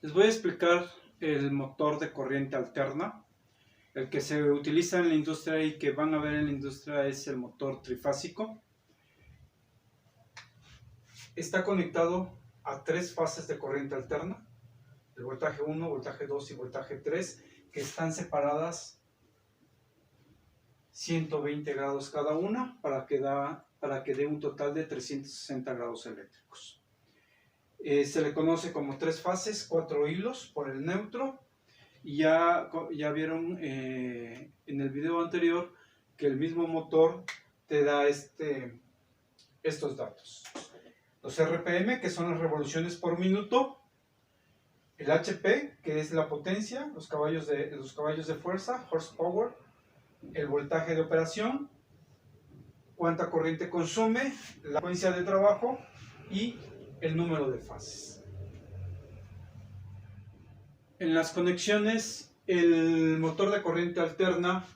Les voy a explicar el motor de corriente alterna. El que se utiliza en la industria y que van a ver en la industria es el motor trifásico. Está conectado a 3 fases de corriente alterna, el voltaje 1, voltaje 2 y voltaje 3, que están separadas 120 grados cada una para que dé un total de 360 grados eléctricos. Se le conoce como 3 fases, 4 hilos por el neutro. Y ya vieron en el video anterior que el mismo motor te da estos datos. Los RPM, que son las revoluciones por minuto. El HP, que es la potencia, los caballos de fuerza, horsepower. El voltaje de operación, cuánta corriente consume, la frecuencia de trabajo y el número de fases. En las conexiones, el motor de corriente alterna,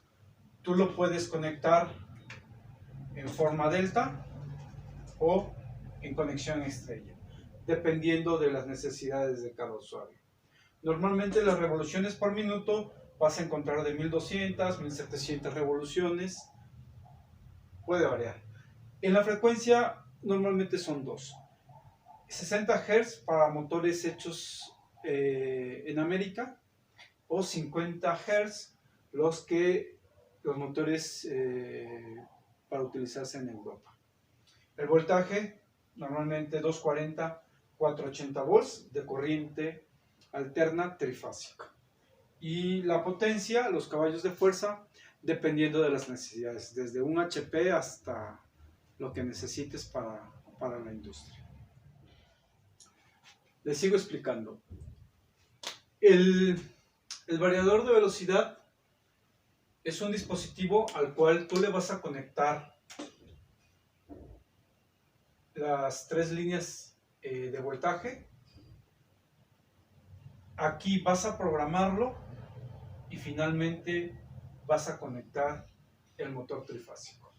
tú lo puedes conectar en forma delta o en conexión estrella, dependiendo de las necesidades de cada usuario. Normalmente las revoluciones por minuto vas a encontrar de 1200, 1700 revoluciones, puede variar. En la frecuencia normalmente son 2. 60 Hz para motores hechos en América, o 50 Hz los motores para utilizarse en Europa. El voltaje normalmente 240, 480 volts de corriente alterna trifásica, y la potencia, los caballos de fuerza, dependiendo de las necesidades, desde un HP hasta lo que necesites para la industria. Les sigo explicando. El variador de velocidad es un dispositivo al cual tú le vas a conectar las 3 líneas de voltaje. Aquí vas a programarlo y finalmente vas a conectar el motor trifásico.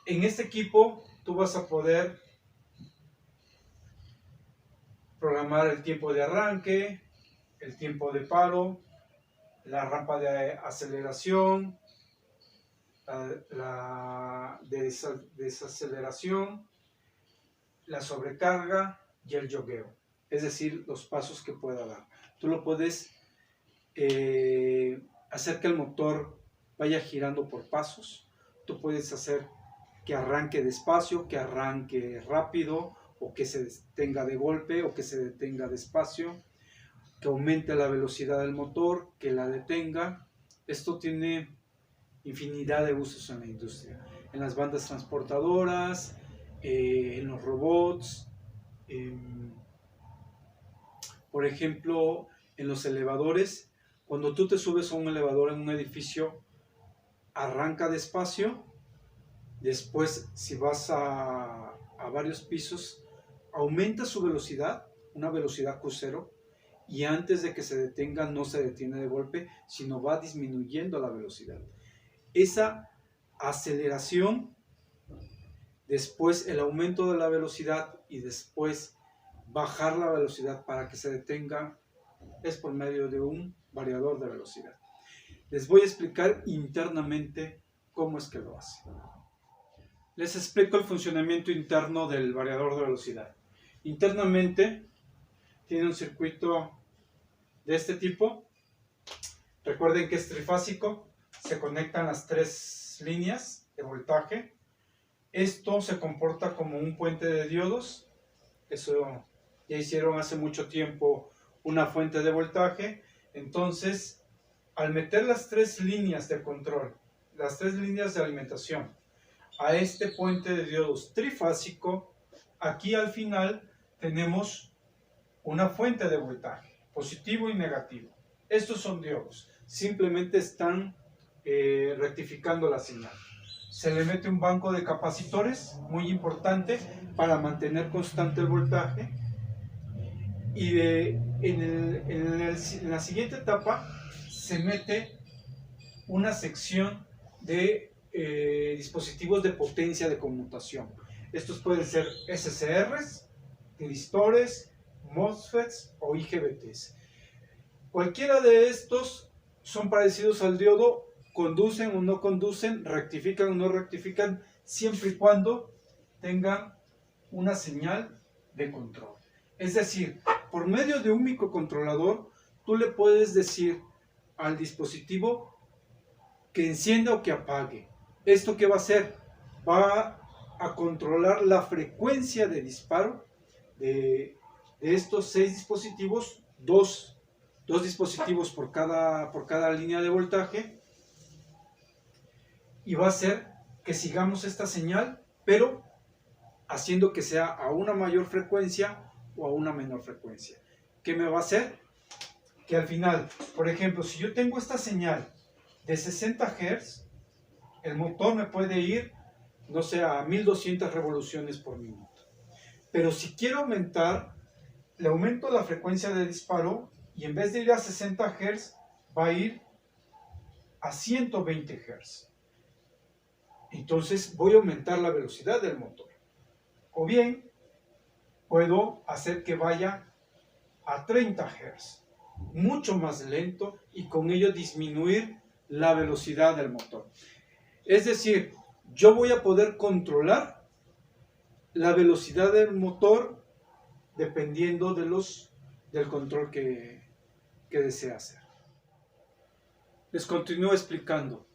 En este equipo tú vas a poder programar el tiempo de arranque, el tiempo de paro, la rampa de aceleración, la desaceleración, la sobrecarga y el yogueo, es decir, los pasos que pueda dar. Tú lo puedes hacer que el motor vaya girando por pasos. Tú puedes hacer que arranque despacio, que arranque rápido, o que se detenga de golpe, o que se detenga despacio, que aumente la velocidad del motor, que la detenga. Esto tiene infinidad de usos en la industria, en las bandas transportadoras, en los robots, por ejemplo, en los elevadores. Cuando tú te subes a un elevador en un edificio, arranca despacio. Después, si vas a varios pisos, aumenta su velocidad, una velocidad crucero, y antes de que se detenga no se detiene de golpe, sino va disminuyendo la velocidad. Esa aceleración, después el aumento de la velocidad y después bajar la velocidad para que se detenga, es por medio de un variador de velocidad. Les voy a explicar internamente cómo es que lo hace. Les explico el funcionamiento interno del variador de velocidad. Internamente tiene un circuito de este tipo. Recuerden que es trifásico, se conectan las 3 líneas de voltaje. Esto se comporta como un puente de diodos. Eso ya hicieron hace mucho tiempo una fuente de voltaje. Entonces, al meter las 3 líneas de control, las 3 líneas de alimentación a este puente de diodos trifásico, aquí al final tenemos una fuente de voltaje, positivo y negativo. Estos son diodos, simplemente están rectificando la señal. Se le mete un banco de capacitores, muy importante, para mantener constante el voltaje. Y en la siguiente etapa se mete una sección de dispositivos de potencia de conmutación. Estos pueden ser SCRs, tristores, MOSFETs o IGBTs. Cualquiera de estos son parecidos al diodo, conducen o no conducen, rectifican o no rectifican, siempre y cuando tengan una señal de control. Es decir, por medio de un microcontrolador, tú le puedes decir al dispositivo que encienda o que apague. ¿Esto qué va a hacer? Va a controlar la frecuencia de disparo de estos 6 dispositivos, dos dispositivos por cada línea de voltaje, y va a hacer que sigamos esta señal, pero haciendo que sea a una mayor frecuencia o a una menor frecuencia. ¿Qué me va a hacer? Que al final, por ejemplo, si yo tengo esta señal de 60 Hz, el motor me puede ir, no sé, a 1200 revoluciones por minuto. Pero si quiero aumentar, le aumento la frecuencia de disparo y en vez de ir a 60 Hz, va a ir a 120 Hz. Entonces voy a aumentar la velocidad del motor. O bien, puedo hacer que vaya a 30 Hz, mucho más lento, y con ello disminuir la velocidad del motor. Es decir, yo voy a poder controlar la velocidad del motor dependiendo del control que desea hacer. Les continúo explicando.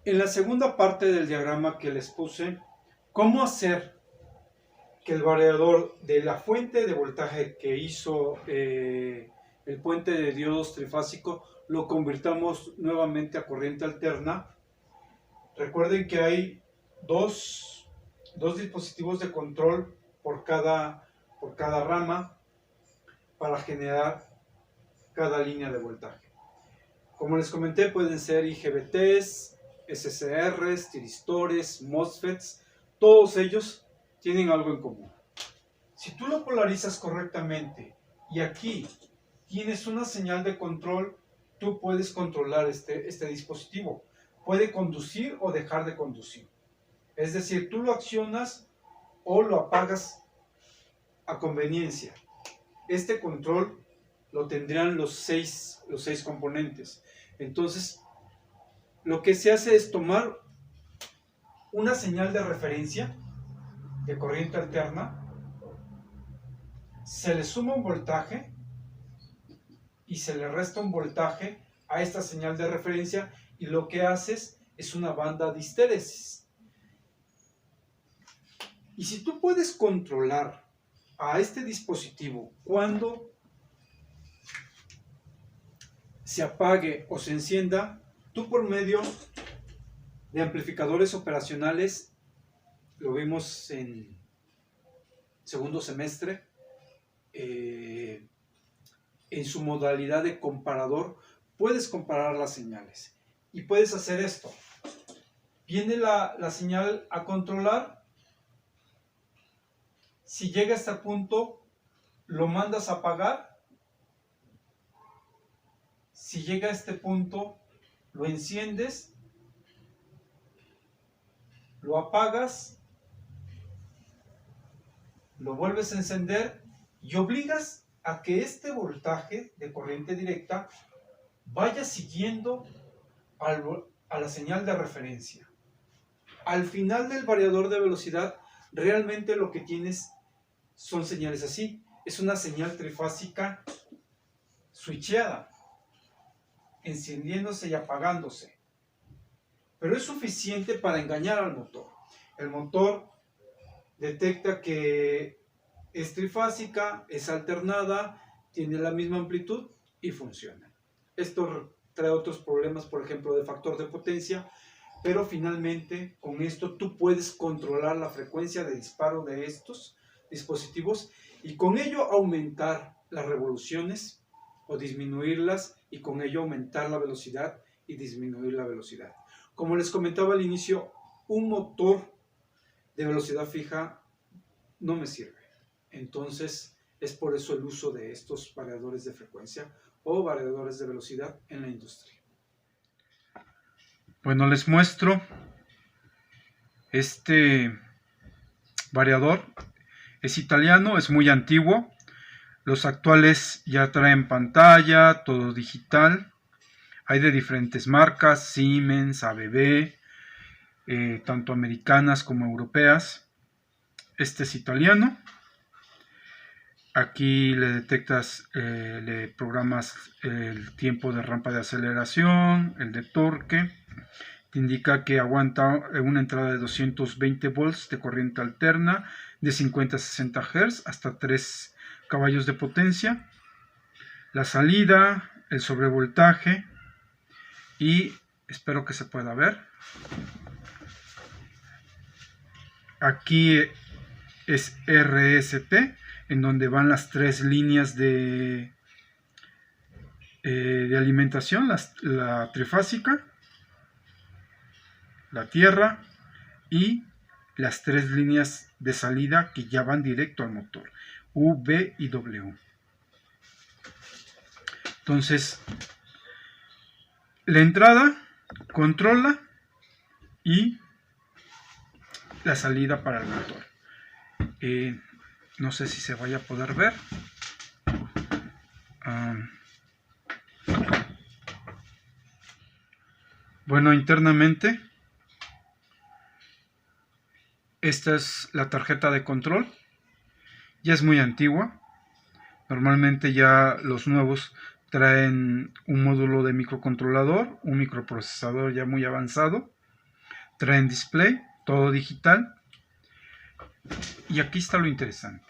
En la segunda parte del diagrama que les puse, cómo hacer que el variador de la fuente de voltaje que hizo el puente de diodos trifásico lo convirtamos nuevamente a corriente alterna. Recuerden que hay dos dispositivos de control por cada rama para generar cada línea de voltaje. Como les comenté, pueden ser IGBTs, SCRs, tiristores, MOSFETs, todos ellos tienen algo en común. Si tú lo polarizas correctamente y aquí tienes una señal de control, tú puedes controlar este dispositivo. Puede conducir o dejar de conducir. Es decir, tú lo accionas o lo apagas a conveniencia. Este control lo tendrán los seis componentes. Entonces, lo que se hace es tomar una señal de referencia de corriente alterna, se le suma un voltaje y se le resta un voltaje a esta señal de referencia, y lo que haces es una banda de histéresis. Y si tú puedes controlar a este dispositivo cuando se apague o se encienda, tú por medio de amplificadores operacionales, lo vimos en segundo semestre, en su modalidad de comparador, puedes comparar las señales y puedes hacer esto. Viene la señal a controlar, si llega a este punto lo mandas a apagar, si llega a este punto lo enciendes, lo apagas, lo vuelves a encender y obligas a que este voltaje de corriente directa vaya siguiendo a la señal de referencia. Al final del variador de velocidad, realmente lo que tienes son señales así. Es una señal trifásica switcheada, encendiéndose y apagándose. Pero es suficiente para engañar al motor. El motor detecta que es trifásica, es alternada, tiene la misma amplitud y funciona. Esto trae otros problemas, por ejemplo, de factor de potencia, pero finalmente con esto tú puedes controlar la frecuencia de disparo de estos dispositivos y con ello aumentar las revoluciones o disminuirlas, y con ello aumentar la velocidad y disminuir la velocidad. Como les comentaba al inicio, un motor de velocidad fija no me sirve. Entonces es por eso el uso de estos variadores de frecuencia o variadores de velocidad en la industria. Bueno, les muestro este variador. Es italiano, es muy antiguo. Los actuales ya traen pantalla, todo digital. Hay de diferentes marcas, Siemens, ABB, tanto americanas como europeas. Este es italiano. Aquí le detectas, le programas el tiempo de rampa de aceleración, el de torque. Te indica que aguanta una entrada de 220 volts de corriente alterna de 50 a 60 Hz hasta 3 caballos de potencia. La salida, el sobrevoltaje y espero que se pueda ver. Aquí es RST, en donde van las 3 líneas de alimentación, la trifásica, la tierra y las 3 líneas de salida que ya van directo al motor, U, V y W. Entonces, la entrada controla y la salida para el motor. No sé si se vaya a poder ver. Bueno, internamente esta es la tarjeta de control. Ya es muy antigua. Normalmente ya los nuevos traen un módulo de microcontrolador, un microprocesador ya muy avanzado. Traen display, todo digital. Y aquí está lo interesante.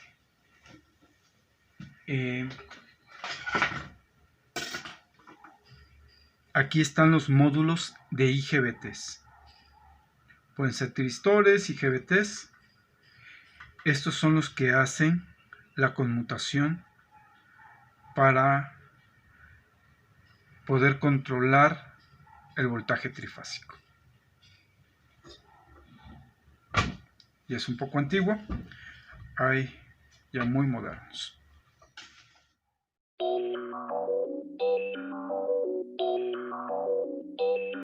Aquí están los módulos de IGBTs. Pueden ser tristores, IGBTs. Estos son los que hacen la conmutación para poder controlar el voltaje trifásico. Ya es un poco antiguo, hay ya muy modernos.